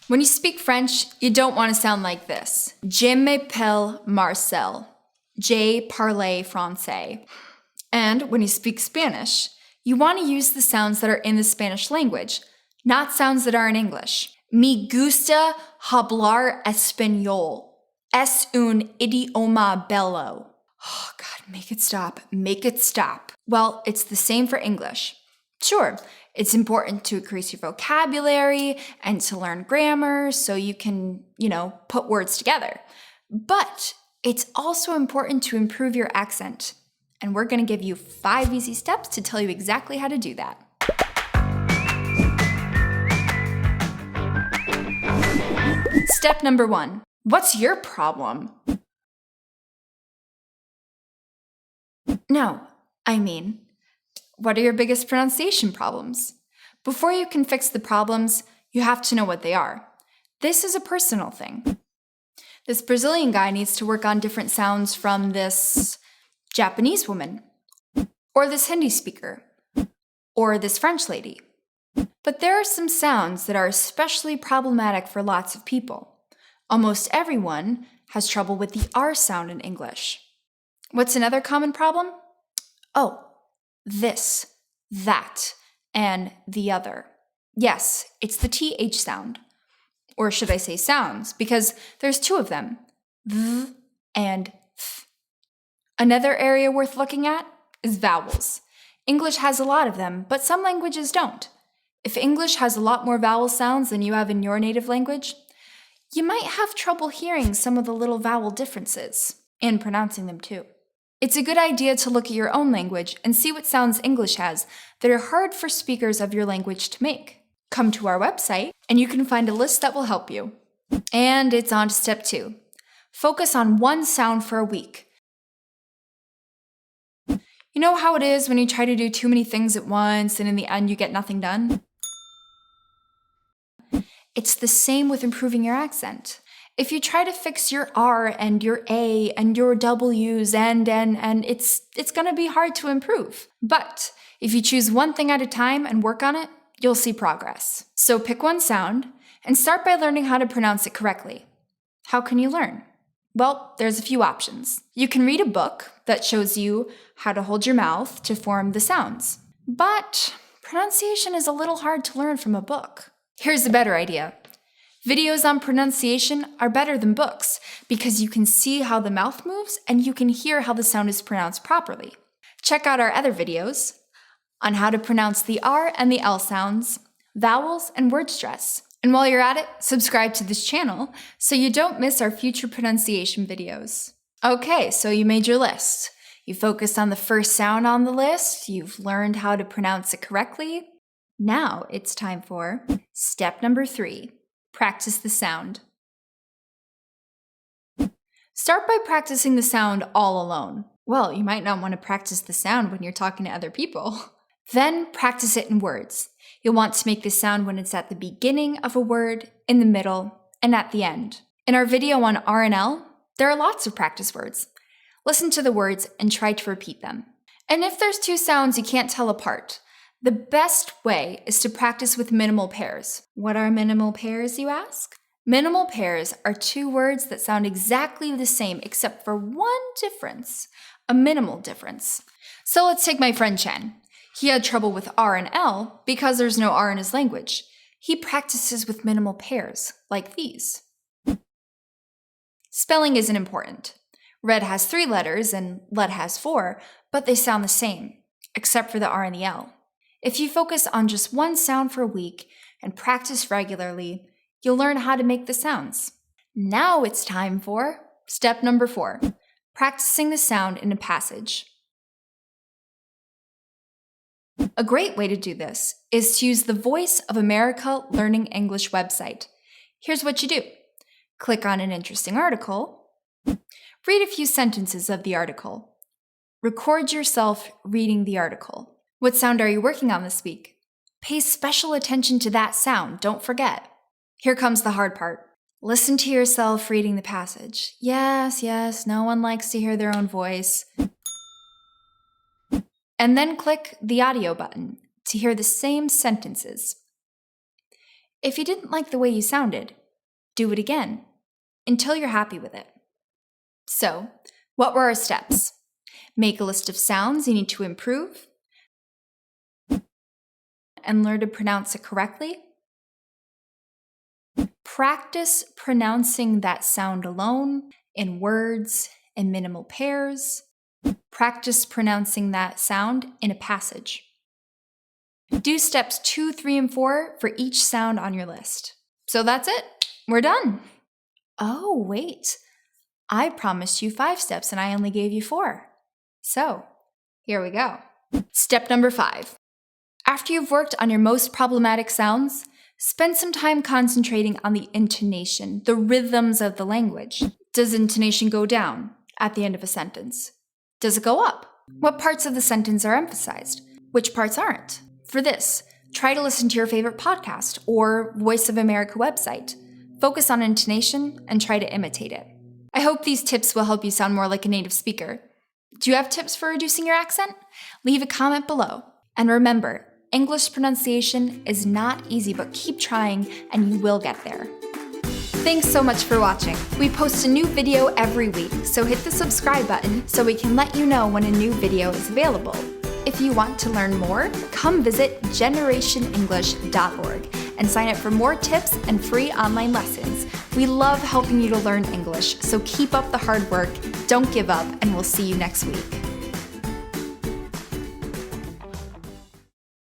When you speak French, you don't want to sound like this. Je m'appelle Marcel. Je parle français. And when you speak Spanish, you want to use the sounds that are in the Spanish language, not sounds that are in English. Me gusta hablar español. Es un idioma bello. Oh God, make it stop. Make it stop. Well, it's the same for English. Sure, it's important to increase your vocabulary and to learn grammar so you can, put words together. But it's also important to improve your accent. And we're going to give you 5 easy steps to tell you exactly how to do that. Step number 1. What's your problem? No, what are your biggest pronunciation problems? Before you can fix the problems, you have to know what they are. This is a personal thing. This Brazilian guy needs to work on different sounds from this Japanese woman, or this Hindi speaker, or this French lady. But there are some sounds that are especially problematic for lots of people. Almost everyone has trouble with the R sound in English. What's another common problem? Oh, this, that, and the other. Yes, it's the TH sound. Or should I say sounds, because there's 2 of them, th and th. Another area worth looking at is vowels. English has a lot of them, but some languages don't. If English has a lot more vowel sounds than you have in your native language, you might have trouble hearing some of the little vowel differences, and pronouncing them too. It's a good idea to look at your own language and see what sounds English has that are hard for speakers of your language to make. Come to our website, and you can find a list that will help you. And it's on to step 2. Focus on one sound for a week. You know how it is when you try to do too many things at once and in the end you get nothing done? It's the same with improving your accent. If you try to fix your R and your A and your W's and it's gonna be hard to improve. But if you choose one thing at a time and work on it, you'll see progress. So pick one sound and start by learning how to pronounce it correctly. How can you learn? Well, there's a few options. You can read a book that shows you how to hold your mouth to form the sounds. But pronunciation is a little hard to learn from a book. Here's a better idea. Videos on pronunciation are better than books because you can see how the mouth moves and you can hear how the sound is pronounced properly. Check out our other videos on how to pronounce the R and the L sounds, vowels, and word stress. And while you're at it, subscribe to this channel so you don't miss our future pronunciation videos. Okay, so you made your list. You focused on the first sound on the list, you've learned how to pronounce it correctly. Now it's time for step number 3. Practice the sound. Start by practicing the sound all alone. Well, you might not want to practice the sound when you're talking to other people. Then practice it in words. You'll want to make the sound when it's at the beginning of a word, in the middle, and at the end. In our video on R and L, there are lots of practice words. Listen to the words and try to repeat them. And if there's 2 sounds you can't tell apart, the best way is to practice with minimal pairs. What are minimal pairs, you ask? Minimal pairs are 2 words that sound exactly the same except for one difference, a minimal difference. So let's take my friend Chen. He had trouble with R and L because there's no R in his language. He practices with minimal pairs, like these. Spelling isn't important. Red has 3 letters and lead has 4, but they sound the same, except for the R and the L. If you focus on just one sound for a week and practice regularly, you'll learn how to make the sounds. Now it's time for step number 4, practicing the sound in a passage. A great way to do this is to use the Voice of America Learning English website. Here's what you do. Click on an interesting article. Read a few sentences of the article. Record yourself reading the article. What sound are you working on this week? Pay special attention to that sound, don't forget. Here comes the hard part. Listen to yourself reading the passage. Yes, no one likes to hear their own voice. And then click the audio button to hear the same sentences. If you didn't like the way you sounded, do it again until you're happy with it. So, what were our steps? Make a list of sounds you need to improve and learn to pronounce it correctly. Practice pronouncing that sound alone in words and minimal pairs. Practice pronouncing that sound in a passage. Do steps 2, 3, and 4 for each sound on your list. So that's it. We're done. Oh, wait. I promised you 5 steps and I only gave you 4. So, here we go. Step number 5. After you've worked on your most problematic sounds, spend some time concentrating on the intonation, the rhythms of the language. Does intonation go down at the end of a sentence? Does it go up? What parts of the sentence are emphasized? Which parts aren't? For this, try to listen to your favorite podcast or Voice of America website. Focus on intonation and try to imitate it. I hope these tips will help you sound more like a native speaker. Do you have tips for reducing your accent? Leave a comment below. And remember, English pronunciation is not easy, but keep trying and you will get there. Thanks so much for watching. We post a new video every week, so hit the subscribe button so we can let you know when a new video is available. If you want to learn more, come visit generationenglish.org and sign up for more tips and free online lessons. We love helping you to learn English, so keep up the hard work, don't give up, and we'll see you next week.